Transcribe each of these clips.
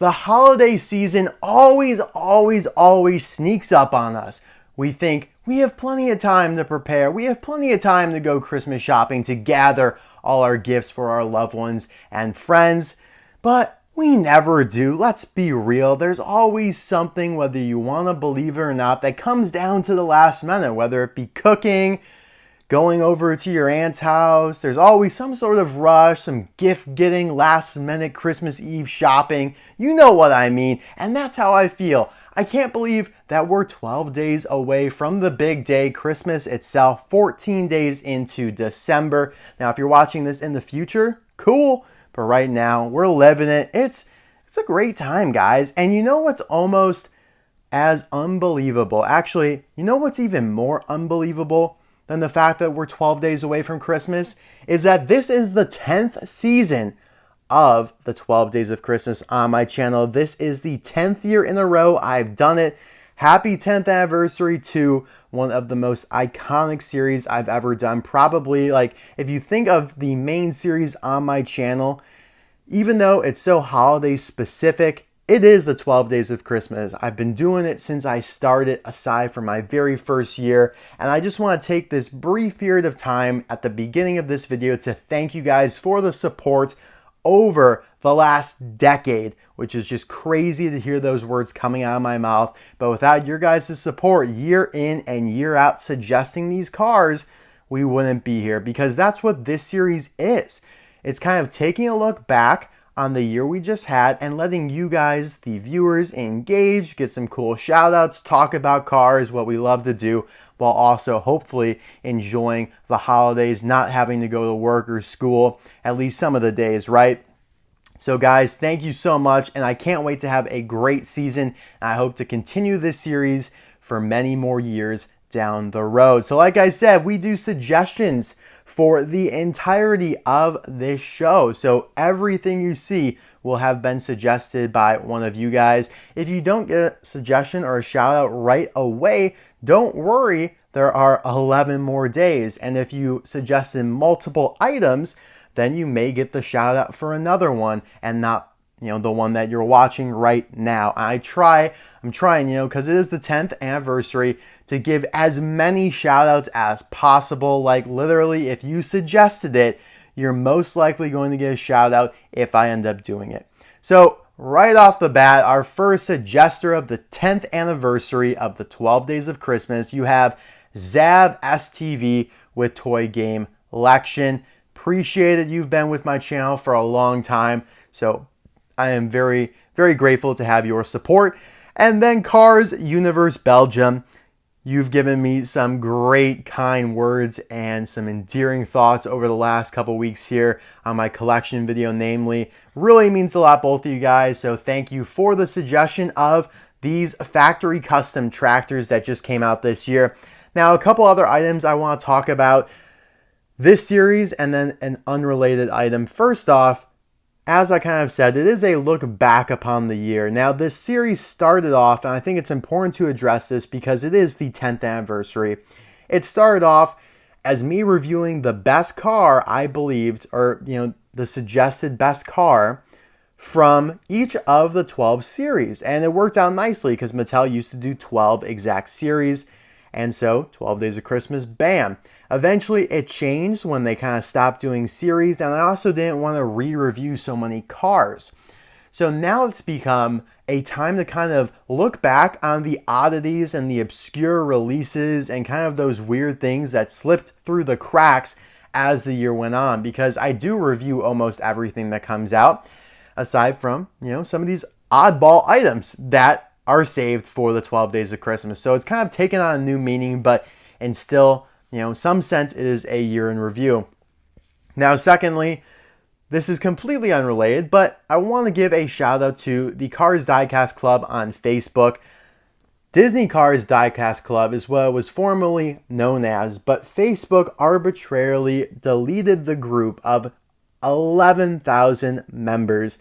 The holiday season always sneaks up on us. We think we have plenty of time to prepare. We have plenty of time to go Christmas shopping, to gather all our gifts for our loved ones and friends. But we never do. Let's be real. There's always something, whether you want to believe it or not, that comes down to the last minute, whether it be cooking, going over to your aunt's house. There's always some sort of rush, some gift getting, last minute Christmas Eve shopping. You know what I mean. And that's how I feel. I can't believe that we're 12 days away from the big day, Christmas itself, 14 days into December. Now, if you're watching this in the future, cool. But right now, we're living it. It's a great time, guys. And you know what's almost as unbelievable? Actually, you know what's even more unbelievable than the fact that we're 12 days away from Christmas? Is that this is the 10th season of the 12 Days of Christmas on my channel. This is the 10th year in a row I've done it. Happy 10th anniversary to one of the most iconic series I've ever done. Probably, like, if you think of the main series on my channel, even though it's so holiday specific, it is the 12 Days of Christmas. I've been doing it since I started, aside from my very first year. And I just want to take this brief period of time at the beginning of this video to thank you guys for the support over the last decade, which is just crazy to hear those words coming out of my mouth. But without your guys' support year in and year out suggesting these cars, we wouldn't be here, because that's what this series is. It's kind of taking a look back on the year we just had and letting you guys, the viewers, engage, get some cool shout outs, talk about cars, what we love to do, while also hopefully enjoying the holidays, not having to go to work or school, at least some of the days, right? So guys, thank you so much, and I can't wait to have a great season. I hope to continue this series for many more years down the road. So like I said, we do suggestions for the entirety of this show. So everything you see will have been suggested by one of you guys. If you don't get a suggestion or a shout out right away, don't worry, there are 11 more days. And if you suggested multiple items, then you may get the shout out for another one and not, the one that you're watching right now. I'm trying, because it is the 10th anniversary, to give as many shout outs as possible. Like literally, if you suggested it, you're most likely going to get a shout out if I end up doing it. So right off the bat, our first suggester of the 10th anniversary of the 12 Days of Christmas, you have Zav STV with Toy Game Lection. Appreciate it. You've been with my channel for a long time, so I am very, very grateful to have your support. And then Cars Universe Belgium. You've given me some great, kind words and some endearing thoughts over the last couple weeks here on my collection video, namely. Really means a lot, both of you guys. So thank you for the suggestion of these factory custom tractors that just came out this year. Now, a couple other items I want to talk about this series, and then an unrelated item. First off, as I kind of said, it is a look back upon the year. Now, this series started off, and I think it's important to address this because it is the 10th anniversary. It started off as me reviewing the best car I believed, or the suggested best car from each of the 12 series. And it worked out nicely because Mattel used to do 12 exact series. And so 12 Days of Christmas, bam. Eventually it changed when they kind of stopped doing series, and I also didn't want to re-review so many cars. So now it's become a time to kind of look back on the oddities and the obscure releases and kind of those weird things that slipped through the cracks as the year went on, because I do review almost everything that comes out, aside from, some of these oddball items that are saved for the 12 Days of Christmas. So it's kind of taken on a new meaning, but in still, some sense it is a year in review. Now, secondly, this is completely unrelated, but I want to give a shout out to the Cars Diecast Club on Facebook. Disney Cars Diecast Club is what it was formerly known as, but Facebook arbitrarily deleted the group of 11,000 members.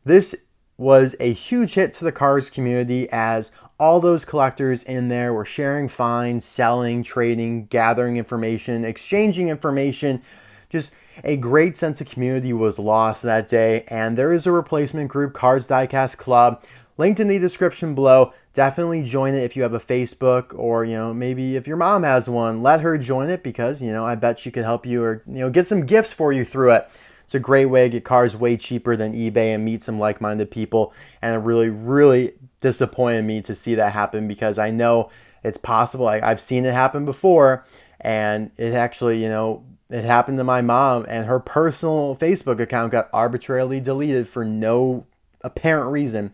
This was a huge hit to the Cars community, as all those collectors in there were sharing finds, selling, trading, gathering information, exchanging information, just A great sense of community was lost that day, and there is a replacement group, Cars Diecast Club, linked in the description below. Definitely join it if you have a Facebook, or maybe if your mom has one, let her join it, because I bet she could help you, or get some gifts for you through it. It's a great way to get cars way cheaper than eBay and meet some like-minded people. And it really, really disappointed me to see that happen, because I know it's possible. I've seen it happen before, and it actually, it happened to my mom, and her personal Facebook account got arbitrarily deleted for no apparent reason.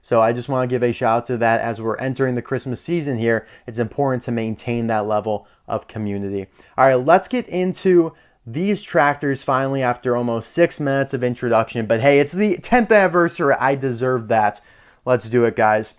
So I just want to give a shout out to that. As we're entering the Christmas season here, it's important to maintain that level of community. All right, let's get into these tractors finally, after almost 6 minutes of introduction. But hey, it's the 10th anniversary. I deserve that. Let's do it, guys.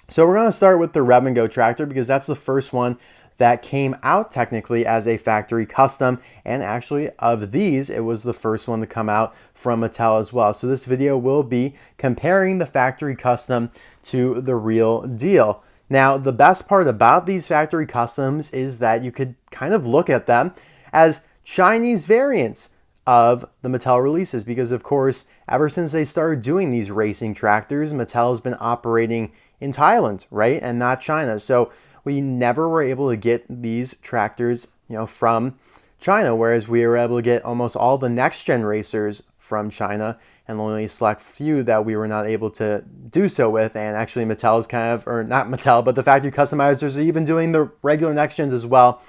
So we're going to start with the Rev-N-Go tractor, because that's the first one that came out technically as a factory custom. And actually, of these, it was the first one to come out from Mattel as well. So this video will be comparing the factory custom to the real deal. Now, the best part about these factory customs is that you could kind of look at them as Chinese variants of the Mattel releases, because of course, ever since they started doing these racing tractors, Mattel has been operating in Thailand, right? And not China. So we never were able to get these tractors, from China, whereas we were able to get almost all the next gen racers from China, and only a select few that we were not able to do so with. And actually Mattel is kind of, or not Mattel, but the factory customizers are even doing the regular next gens as well.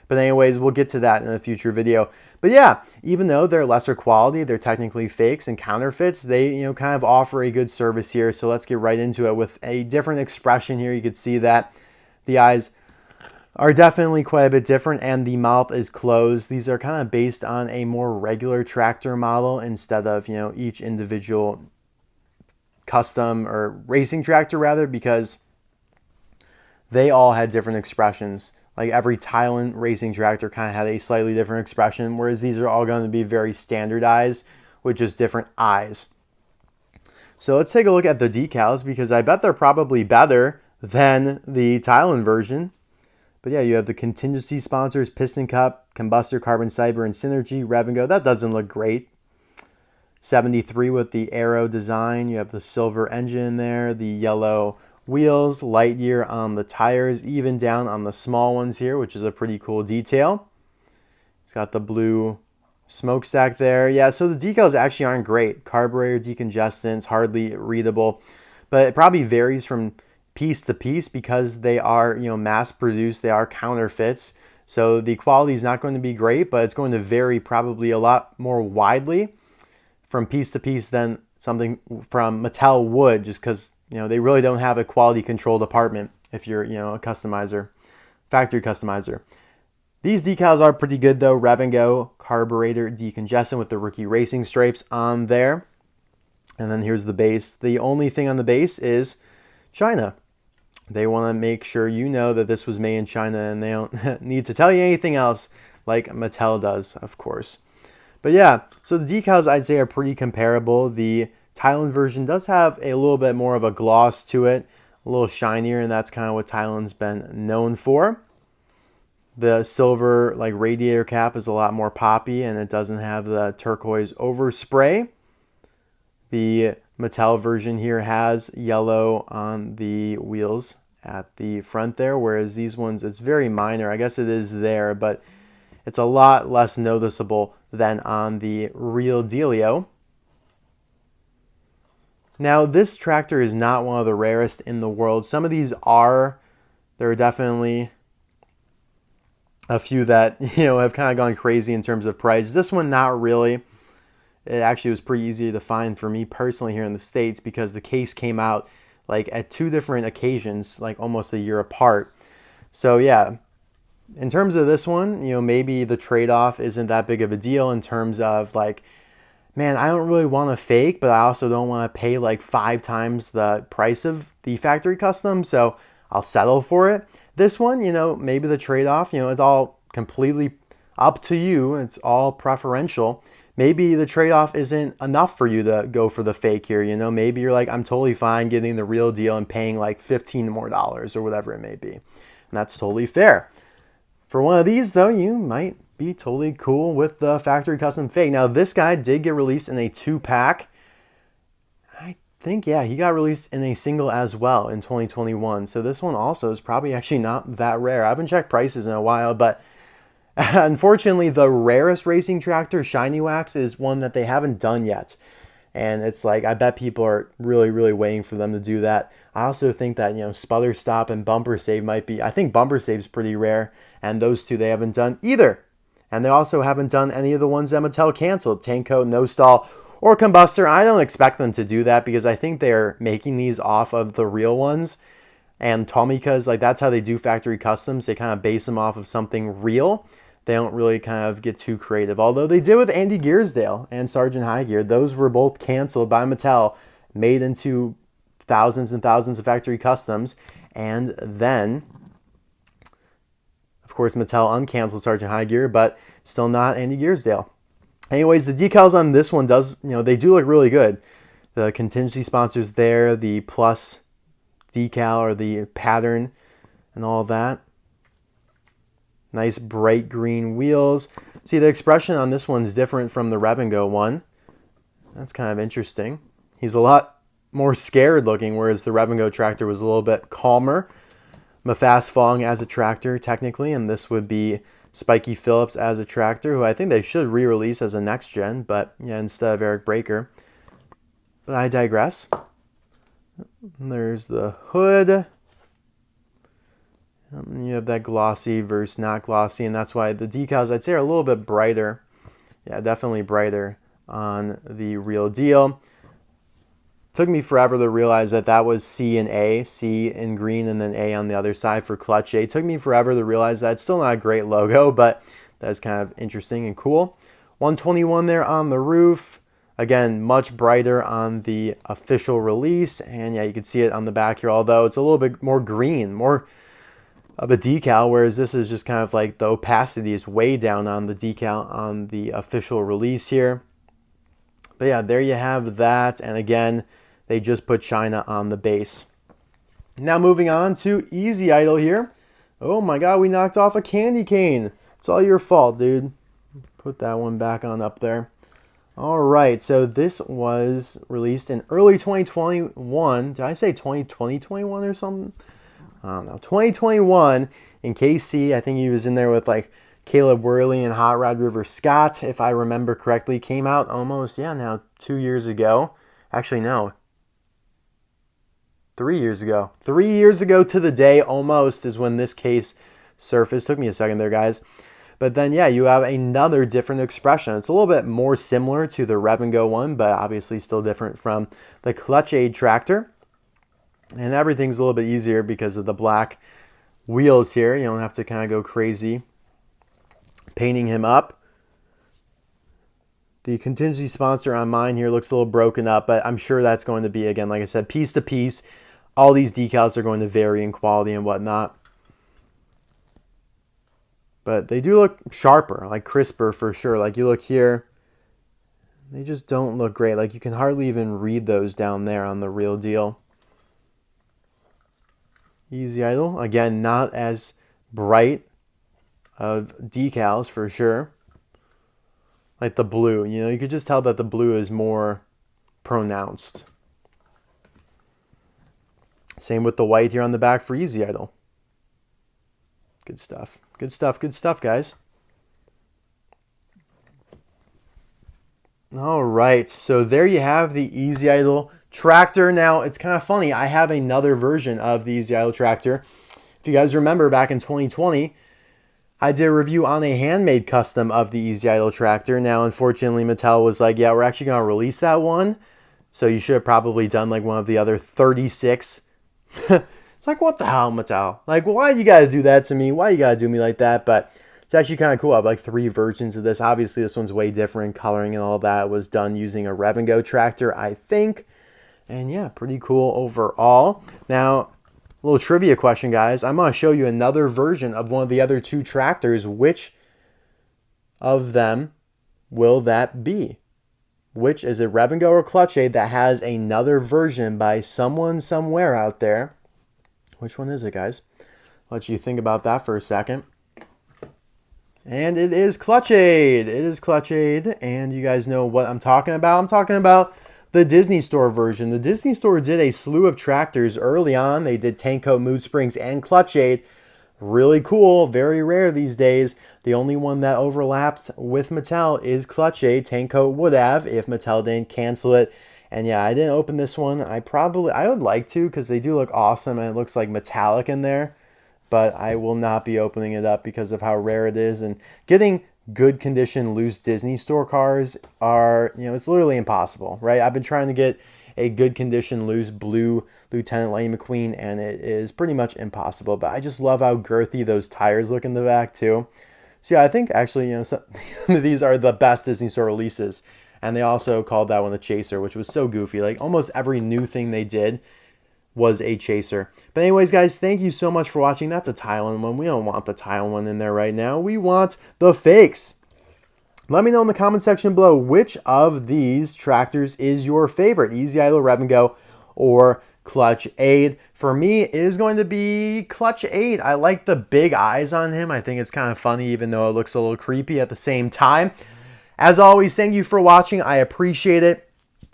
But anyways, we'll get to that in a future video. But yeah, even though they're lesser quality, they're technically fakes and counterfeits, they kind of offer a good service here. So let's get right into it with a different expression here. You can see that the eyes are definitely quite a bit different, and the mouth is closed. These are kind of based on a more regular tractor model instead of each individual custom or racing tractor rather, because they all had different expressions. Like every Thailand racing tractor kind of had a slightly different expression, whereas these are all going to be very standardized with just different eyes. So let's take a look at the decals, because I bet they're probably better than the Thailand version. But yeah, you have the contingency sponsors, Piston Cup, Combustor, Carbon Cyber, and Synergy, Rev-N-Go. That doesn't look great. 73 with the Aero design. You have the silver engine there, the yellow wheels, Lightyear on the tires, even down on the small ones here, which is a pretty cool detail. It's got the blue smokestack there. Yeah, so the decals actually aren't great. Carburetor decongestants, hardly readable, but it probably varies from piece to piece, because they are mass produced, they are counterfeits. So the quality is not going to be great, but it's going to vary probably a lot more widely from piece to piece than something from Mattel would, just because they really don't have a quality control department if you're, a customizer, factory customizer. These decals are pretty good though. Rev-N-Go carburetor decongestant with the rookie racing stripes on there. And then here's the base. The only thing on the base is China. They want to make sure that this was made in China, and they don't need to tell you anything else like Mattel does, of course. But yeah, so the decals I'd say are pretty comparable. The Thailand version does have a little bit more of a gloss to it, a little shinier, and that's kind of what Thailand's been known for. The silver radiator cap is a lot more poppy, and it doesn't have the turquoise overspray. The Mattel version here has yellow on the wheels at the front there, whereas these ones, it's very minor. I guess it is there, but it's a lot less noticeable than on the real dealio. Now, this tractor is not one of the rarest in the world. Some of these are. There are definitely a few that, have kind of gone crazy in terms of price. This one, not really. It actually was pretty easy to find for me personally here in the States, because the case came out at 2 different occasions, almost a year apart. So yeah, in terms of this one, maybe the trade-off isn't that big of a deal in terms of man, I don't really want a fake, but I also don't want to pay 5 times the price of the factory custom, so I'll settle for it. This one, maybe the trade-off, it's all completely up to you. It's all preferential. Maybe the trade-off isn't enough for you to go for the fake here. Maybe you're I'm totally fine getting the real deal and paying $15 more or whatever it may be. And that's totally fair. For one of these, though, you might be totally cool with the factory custom fake. Now, this guy did get released in a 2-pack. I think, yeah, he got released in a single as well in 2021. So this one also is probably actually not that rare. I haven't checked prices in a while, but unfortunately, the rarest racing tractor, Shiny Wax, is one that they haven't done yet. And it's like, I bet people are really, really waiting for them to do that. I also think that, Sputter Stop and Bumper Save might be, I think Bumper Save's pretty rare, and those two they haven't done either. And they also haven't done any of the ones that Mattel canceled, Tank Coat, No Stall, or Combustor. I don't expect them to do that because I think they're making these off of the real ones. And Tomica's, like, that's how they do factory customs. They kind of base them off of something real. They don't really kind of get too creative. Although they did with Andy Gearsdale and Sergeant High Gear. Those were both canceled by Mattel, made into thousands and thousands of factory customs. And then, of course, Mattel uncanceled Sergeant High Gear, but still not Andy Gearsdale. Anyways, the decals on this one they do look really good. The contingency sponsors there, the plus decal or the pattern and all that. Nice bright green wheels. See, the expression on this one's different from the Rev-N-Go one. That's kind of interesting. He's a lot more scared looking, whereas the Rev-N-Go tractor was a little bit calmer. Mafast Fong as a tractor, technically, and this would be Spiky Phillips as a tractor, who I think they should re-release as a next gen, but yeah, instead of Eric Breaker. But I digress. There's the hood. You have that glossy versus not glossy, and that's why the decals, I'd say, are a little bit brighter. Yeah, definitely brighter on the real deal. Took me forever to realize that that was C and A, C in green and then A on the other side for clutch A. Took me forever to realize that. It's still not a great logo, but that's kind of interesting and cool. 121 there on the roof. Again, much brighter on the official release, and yeah, you can see it on the back here, although it's a little bit more green, more of a decal, whereas this is just kind of like the opacity is way down on the decal on the official release here. But yeah, there you have that. And again, they just put China on the base. Now moving on to Easy Idle here. Oh my God, we knocked off a candy cane. It's all your fault, dude. Put that one back on up there. All right, so this was released in early 2021. Did I say 2021 or something? I don't know, 2021 in KC. I think he was in there with like Caleb Worley and Hot Rod River Scott, if I remember correctly. Came out almost, now 2 years ago. Actually, no. 3 years ago. 3 years ago to the day almost is when this case surfaced. Took me a second there, guys. But then, yeah, you have another different expression. It's a little bit more similar to the Rev-N-Go one, but obviously still different from the Clutch Aid tractor. And everything's a little bit easier because of the black wheels here. You don't have to kind of go crazy painting him up. The contingency sponsor on mine here looks a little broken up, but I'm sure that's going to be, again, like I said, piece to piece. All these decals are going to vary in quality and whatnot. But they do look sharper, like crisper for sure. Like you look here, they just don't look great. Like you can hardly even read those down there on the real deal. Easy Idle, again, not as bright of decals for sure. Like the blue, you could just tell that the blue is more pronounced. Same with the white here on the back for Easy Idle. Good stuff. Good stuff. Good stuff, guys. All right, so there you have the Easy Idle tractor. Now, it's kind of funny. I have another version of the Easy Idle tractor. If you guys remember, back in 2020, I did a review on a handmade custom of the Easy Idle tractor. Now, unfortunately, Mattel was like, yeah, we're actually going to release that one. So you should have probably done like one of the other 36. It's like, what the hell, Mattel? Like, why you got to do that to me? Why you got to do me like that? But it's actually kind of cool. I have like 3 versions of this. Obviously, this one's way different. Coloring and all that was done using a Rev-N-Go tractor, I think. And yeah, pretty cool overall. Now, a little trivia question, guys. I'm going to show you another version of one of the other 2 tractors. Which of them will that be? Which is it, Rev-N-Go or Clutch Aid, that has another version by someone somewhere out there? Which one is it, guys? I'll let you think about that for a second. And it is Clutch Aid. It is Clutch Aid. And you guys know what I'm talking about. I'm talking about the Disney Store version. The Disney Store did a slew of tractors early on. They did Tank Coat, Mood Springs, and Clutch Aid. Really cool. Very rare these days. The only one that overlapped with Mattel is Clutch Aid. Tank Coat would have if Mattel didn't cancel it. And yeah, I didn't open this one. I would like to because they do look awesome and it looks like metallic in there. But I will not be opening it up because of how rare it is. And getting good condition loose Disney Store cars are, it's literally impossible, right? I've been trying to get a good condition loose blue Lieutenant Lightning McQueen and it is pretty much impossible. But I just love how girthy those tires look in the back too. So yeah, I think actually, some of these are the best Disney Store releases. And they also called that one the Chaser, which was so goofy. Like almost every new thing they did was a chaser. But anyways, guys, thank you so much for watching. That's a Thailand one. We don't want the Thailand one in there right now. We want the fakes. Let me know in the comment section below which of these tractors is your favorite. Easy Idle, Rev-N-Go, or Clutch Aid. For me, it is going to be Clutch Aid. I like the big eyes on him. I think it's kind of funny, even though it looks a little creepy at the same time. As always, thank you for watching. I appreciate it.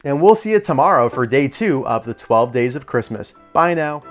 And we'll see you tomorrow for day 2 of the 12 Days of Christmas. Bye now.